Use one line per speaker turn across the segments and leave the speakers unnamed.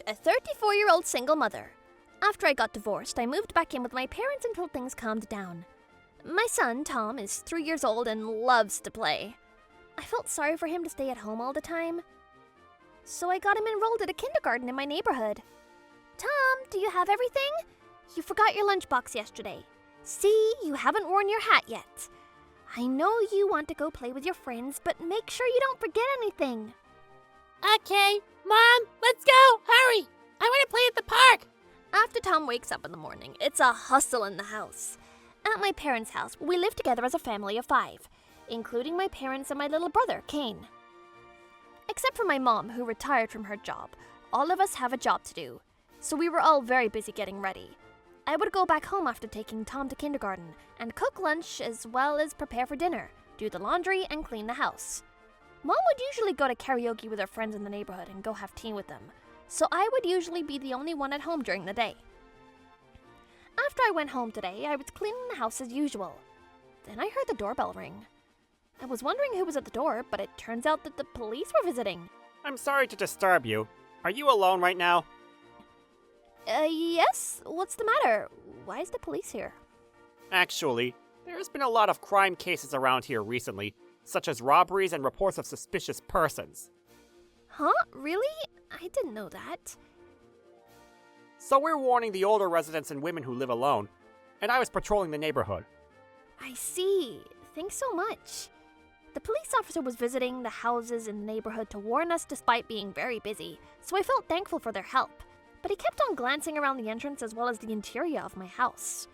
a 34-year-old single mother. After I got divorced, I moved back in with my parents until things calmed down. My son, Tom, is 3 years old and loves to play. I felt sorry for him to stay at home all the time, so I got him enrolled at a kindergarten in my neighborhood. Tom, do you have everything? You forgot your lunchbox yesterday. See, you haven't worn your hat yet. I know you want to go play with your friends, but make sure you don't forget anything.
Okay, Mom, let's go! Hurry! I want to play at the park!
After Tom wakes up in the morning, it's a hustle in the house. At my parents' house, we live together as a family of 5, including my parents and my little brother, Kane. Except for my mom, who retired from her job, all of us have a job to do, so we were all very busy getting ready. I would go back home after taking Tom to kindergarten and cook lunch as well as prepare for dinner, do the laundry, and clean the house. Mom would usually go to karaoke with her friends in the neighborhood and go have tea with them, so I would usually be the only one at home during the day. After I went home today, I was cleaning the house as usual. Then I heard the doorbell ring. I was wondering who was at the door, but it turns out that the police were visiting.
I'm sorry to disturb you. Are you alone right now?
Yes? What's the matter? Why is the police here?
Actually, there's been a lot of crime cases around here recently, such as robberies and reports of suspicious persons.
Huh? Really? I didn't know that.
So we're warning the older residents and women who live alone, and I was patrolling the neighborhood.
I see. Thanks so much. The police officer was visiting the houses in the neighborhood to warn us despite being very busy, so I felt thankful for their help. But he kept on glancing around the entrance as well as the interior of my house.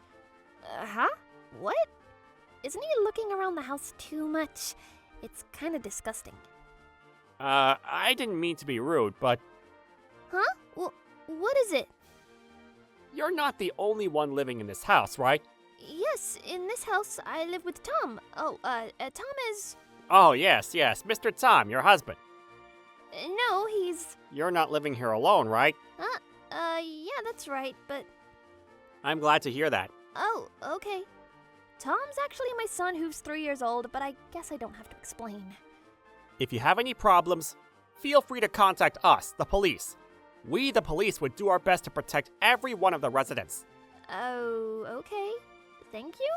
Huh? What? Isn't he looking around the house too much? It's kind of disgusting.
I didn't mean to be rude, but...
Huh? What is it?
You're not the only one living in this house, right?
Yes, in this house, I live with Tom. Tom is...
Oh, yes, Mr. Tom, your husband.
No, he's...
You're not living here alone, right?
Yeah, that's right, but...
I'm glad to hear that.
Oh, okay. Tom's actually my son who's 3 years old, but I guess I don't have to explain.
If you have any problems, feel free to contact us, the police. We, the police, would do our best to protect every one of the residents.
Oh, okay. Thank you?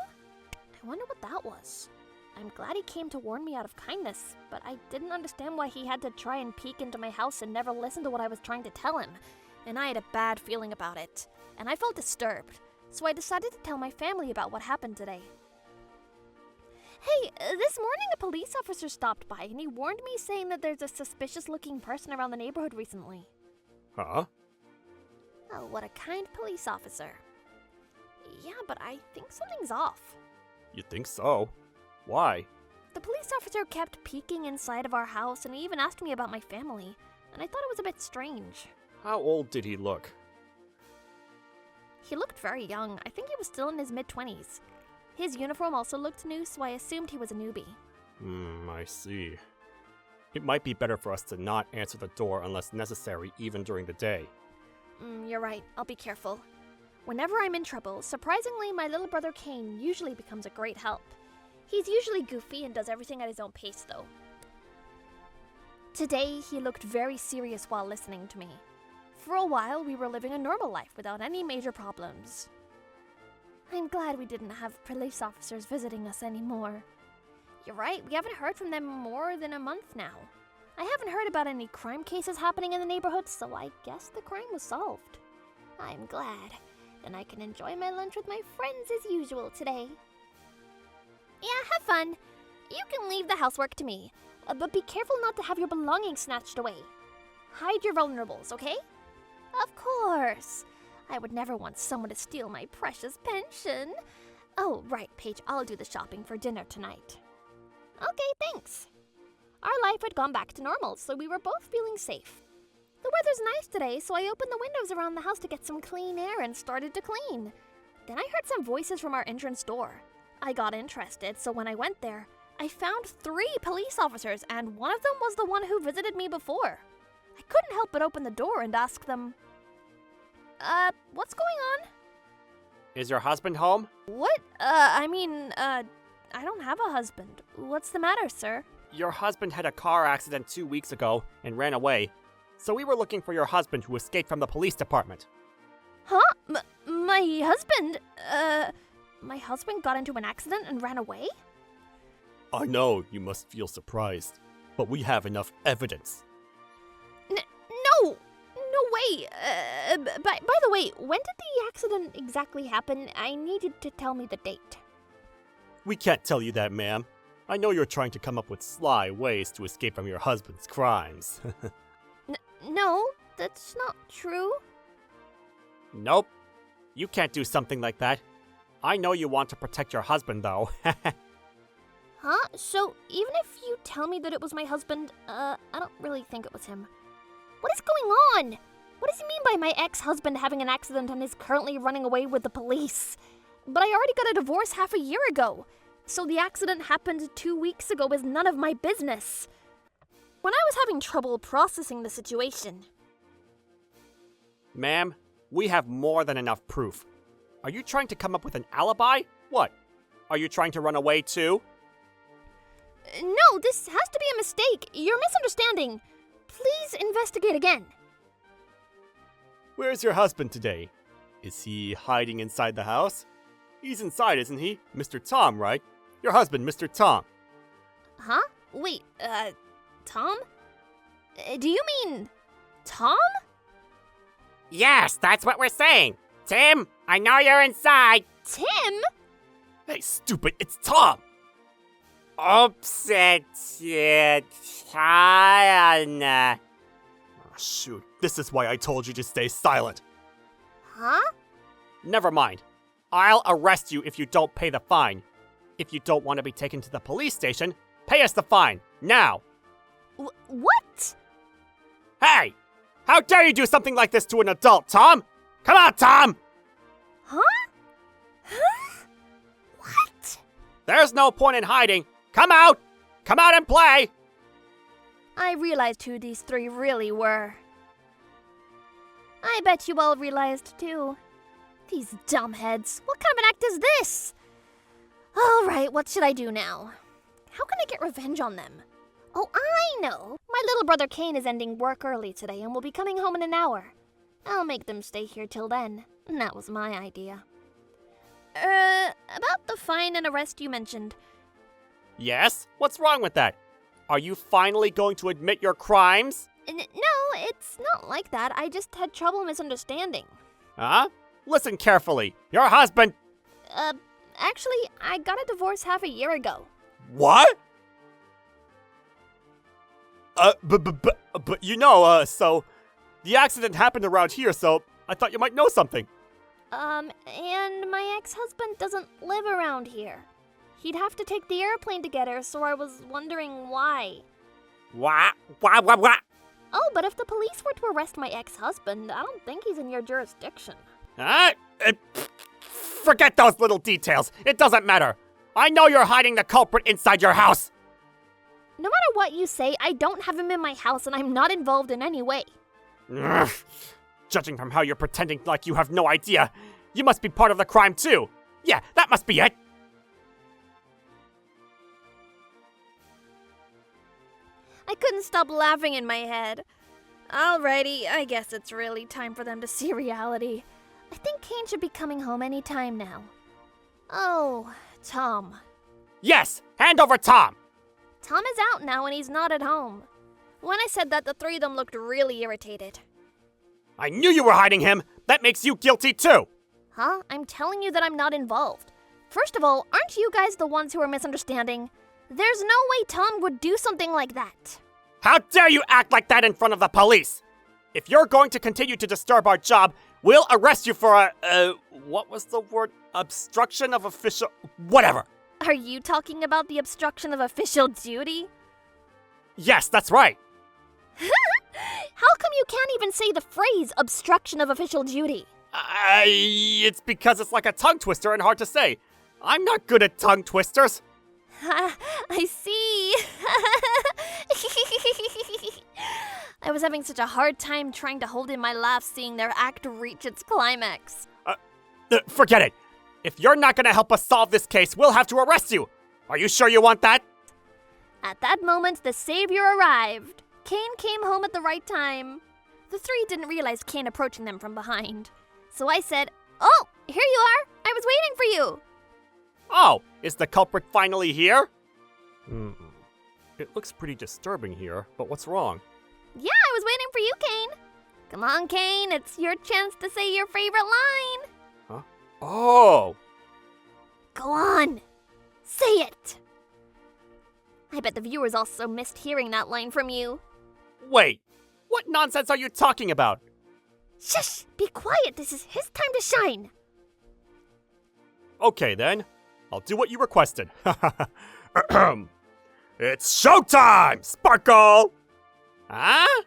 I wonder what that was. I'm glad he came to warn me out of kindness, but I didn't understand why he had to try and peek into my house and never listen to what I was trying to tell him. And I had a bad feeling about it, and I felt disturbed, so I decided to tell my family about what happened today. Hey, this morning a police officer stopped by and he warned me saying that there's a suspicious-looking person around the neighborhood recently.
Huh?
Oh, what a kind police officer. Yeah, but I think something's off.
You think so? Why?
The police officer kept peeking inside of our house and he even asked me about my family, and I thought it was a bit strange.
How old did he look?
He looked very young. I think he was still in his mid-20s. His uniform also looked new, so I assumed he was a newbie.
I see. It might be better for us to not answer the door unless necessary, even during the day.
You're right. I'll be careful. Whenever I'm in trouble, surprisingly, my little brother Kane usually becomes a great help. He's usually goofy and does everything at his own pace, though. Today, he looked very serious while listening to me. For a while, we were living a normal life without any major problems. I'm glad we didn't have police officers visiting us anymore. You're right, we haven't heard from them more than a month now. I haven't heard about any crime cases happening in the neighborhood, so I guess the crime was solved. I'm glad. Then I can enjoy my lunch with my friends as usual today. Yeah, have fun. You can leave the housework to me, but be careful not to have your belongings snatched away. Hide your vulnerables, okay? Of course. I would never want someone to steal my precious pension. Oh, right, Paige, I'll do the shopping for dinner tonight. Okay, thanks. Our life had gone back to normal, so we were both feeling safe. The weather's nice today, so I opened the windows around the house to get some clean air and started to clean. Then I heard some voices from our entrance door. I got interested, so when I went there, I found 3 police officers, and one of them was the one who visited me before. I couldn't help but open the door and ask them, what's going on?
Is your husband home?
What? I don't have a husband. What's the matter, sir?
Your husband had a car accident 2 weeks ago and ran away. So we were looking for your husband who escaped from the police department.
Huh? My husband? My husband got into an accident and ran away?
I know you must feel surprised, but we have enough evidence.
No! No way! By the way, when did the accident exactly happen? I need you to tell me the date.
We can't tell you that, ma'am. I know you're trying to come up with sly ways to escape from your husband's crimes.
No, that's not true.
Nope. You can't do something like that. I know you want to protect your husband, though.
Huh? So, even if you tell me that it was my husband, I don't really think it was him. What is going on? What does he mean by my ex-husband having an accident and is currently running away with the police? But I already got a divorce half a year ago, so the accident happened 2 weeks ago is none of my business. When I was having trouble processing the situation...
Ma'am, we have more than enough proof. Are you trying to come up with an alibi? What? Are you trying to run away too?
No, this has to be a mistake. You're misunderstanding. Please investigate again.
Where's your husband today? Is he hiding inside the house? He's inside, isn't he? Mr. Tom, right? Your husband, Mr. Tom.
Huh? Wait, Tom? Do you mean Tom?
Yes, that's what we're saying. Tim, I know you're inside.
Tim?
Hey, stupid, it's Tom!
Upset China.
Oh, shoot, this is why I told you to stay silent.
Huh?
Never mind. I'll arrest you if you don't pay the fine. If you don't want to be taken to the police station, pay us the fine, now!
What?
Hey! How dare you do something like this to an adult, Tom? Come on, Tom!
Huh? Huh? What?
There's no point in hiding. Come out! Come out and play!
I realized who these three really were. I bet you all realized too. These dumbheads. What kind of an act is this? Alright, what should I do now? How can I get revenge on them? Oh, I know! My little brother Kane is ending work early today and will be coming home in an hour. I'll make them stay here till then. That was my idea. About the fine and arrest you mentioned.
Yes? What's wrong with that? Are you finally going to admit your crimes?
No, it's not like that. I just had trouble misunderstanding.
Huh? Listen carefully. Your husband...
Actually, I got a divorce half a year ago.
What? But you know, so... The accident happened around here, so I thought you might know something.
And my ex-husband doesn't live around here. He'd have to take the airplane to get her, so I was wondering why.
What?
Oh, but if the police were to arrest my ex-husband, I don't think he's in your jurisdiction.
Huh? Forget those little details. It doesn't matter. I know you're hiding the culprit inside your house.
No matter what you say, I don't have him in my house and I'm not involved in any way.
Ugh. Judging from how you're pretending like you have no idea, you must be part of the crime too. Yeah, that must be it.
I couldn't stop laughing in my head. Alrighty, I guess it's really time for them to see reality. I think Kane should be coming home any time now. Oh, Tom.
Yes, hand over Tom.
Tom is out now and he's not at home. When I said that, the three of them looked really irritated.
I knew you were hiding him. That makes you guilty too.
Huh? I'm telling you that I'm not involved. First of all, aren't you guys the ones who are misunderstanding? There's no way Tom would do something like that.
How dare you act like that in front of the police? If you're going to continue to disturb our job, we'll arrest you for what was the word? Obstruction of official... whatever.
Are you talking about the obstruction of official duty?
Yes, that's right.
How come you can't even say the phrase obstruction of official duty?
It's because it's like a tongue twister and hard to say. I'm not good at tongue twisters.
I see. I was having such a hard time trying to hold in my laugh seeing their act reach its climax.
Forget it. If you're not going to help us solve this case, we'll have to arrest you. Are you sure you want that?
At that moment, the savior arrived. Kane came home at the right time. The three didn't realize Kane approaching them from behind. So I said, "Oh, here you are! I was waiting for you!"
Oh, is the culprit finally here? It looks pretty disturbing here, but what's wrong?
Yeah, I was waiting for you, Kane. Come on, Kane, it's your chance to say your favorite line.
Huh? Oh!
Go on, say it. I bet the viewers also missed hearing that line from you.
Wait, what nonsense are you talking about?
Shush, be quiet, this is his time to shine.
Okay then, I'll do what you requested. It's showtime, Sparkle! Huh?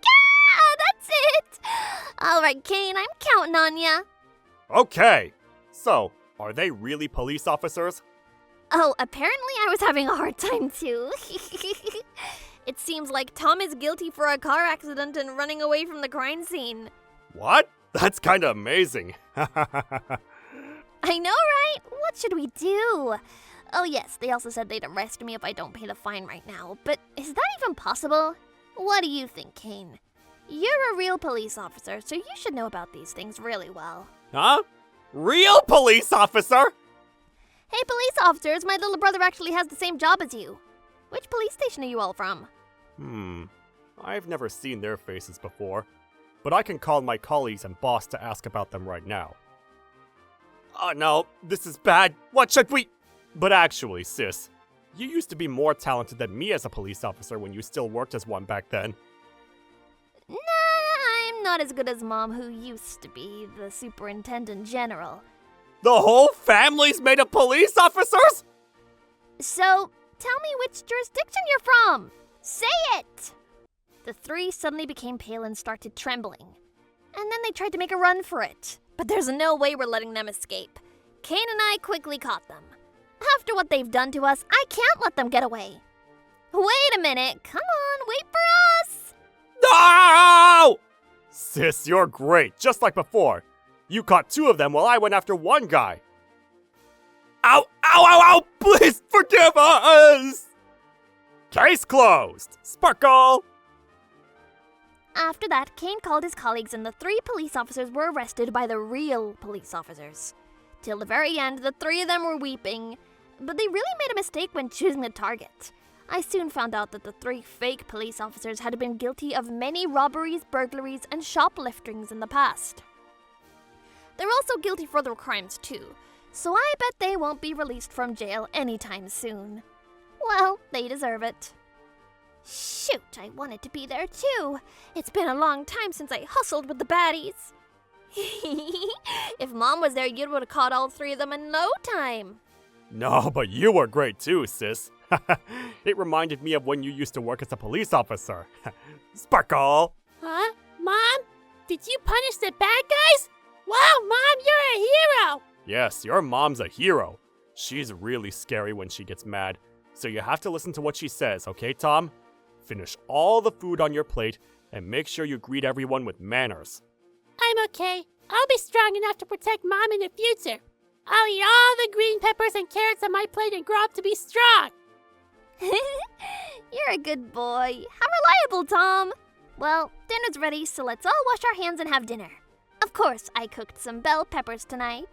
Yeah, that's it. All right, Kane, I'm counting on ya.
Okay, so, are they really police officers?
Oh, apparently I was having a hard time too. It seems like Tom is guilty for a car accident and running away from the crime scene.
What? That's kinda amazing.
I know, right? What should we do? Oh yes, they also said they'd arrest me if I don't pay the fine right now, but is that even possible? What do you think, Kane? You're a real police officer, so you should know about these things really well.
Huh? Real police officer?
Hey police officers, my little brother actually has the same job as you. Which police station are you all from?
I've never seen their faces before, but I can call my colleagues and boss to ask about them right now. Oh no, this is bad. What should we... But actually, sis, you used to be more talented than me as a police officer when you still worked as one back then.
Nah, I'm not as good as Mom, who used to be the superintendent general.
The whole family's made of police officers?
So, tell me which jurisdiction you're from. Say it! The three suddenly became pale and started trembling. And then they tried to make a run for it. But there's no way we're letting them escape. Kane and I quickly caught them. After what they've done to us, I can't let them get away. Wait a minute. Come on, wait for us.
No! Sis, you're great, just like before. You caught two of them while I went after one guy. Ow, ow, ow, ow! Please forgive us! Case closed. Sparkle!
After that, Kane called his colleagues and the three police officers were arrested by the real police officers. Till the very end, the three of them were weeping, but they really made a mistake when choosing the target. I soon found out that the three fake police officers had been guilty of many robberies, burglaries, and shopliftings in the past. They're also guilty for other crimes too, so I bet they won't be released from jail anytime soon. Well, they deserve it. Shoot, I wanted to be there too. It's been a long time since I hustled with the baddies. If Mom was there, you would have caught all three of them in no time.
No, but you were great too, sis. It reminded me of when you used to work as a police officer. Sparkle!
Huh? Mom? Did you punish the bad guys? Wow, Mom, you're a hero!
Yes, your mom's a hero. She's really scary when she gets mad, so you have to listen to what she says, okay, Tom? Finish all the food on your plate and make sure you greet everyone with manners.
I'm okay. I'll be strong enough to protect Mom in the future. I'll eat all the green peppers and carrots on my plate and grow up to be strong.
You're a good boy. How reliable, Tom. Well, dinner's ready, so let's all wash our hands and have dinner. Of course, I cooked some bell peppers tonight.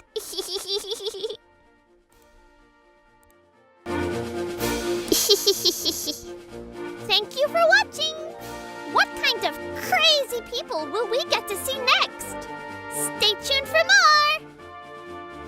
Thank you for watching! What kind of crazy people will we get to see next?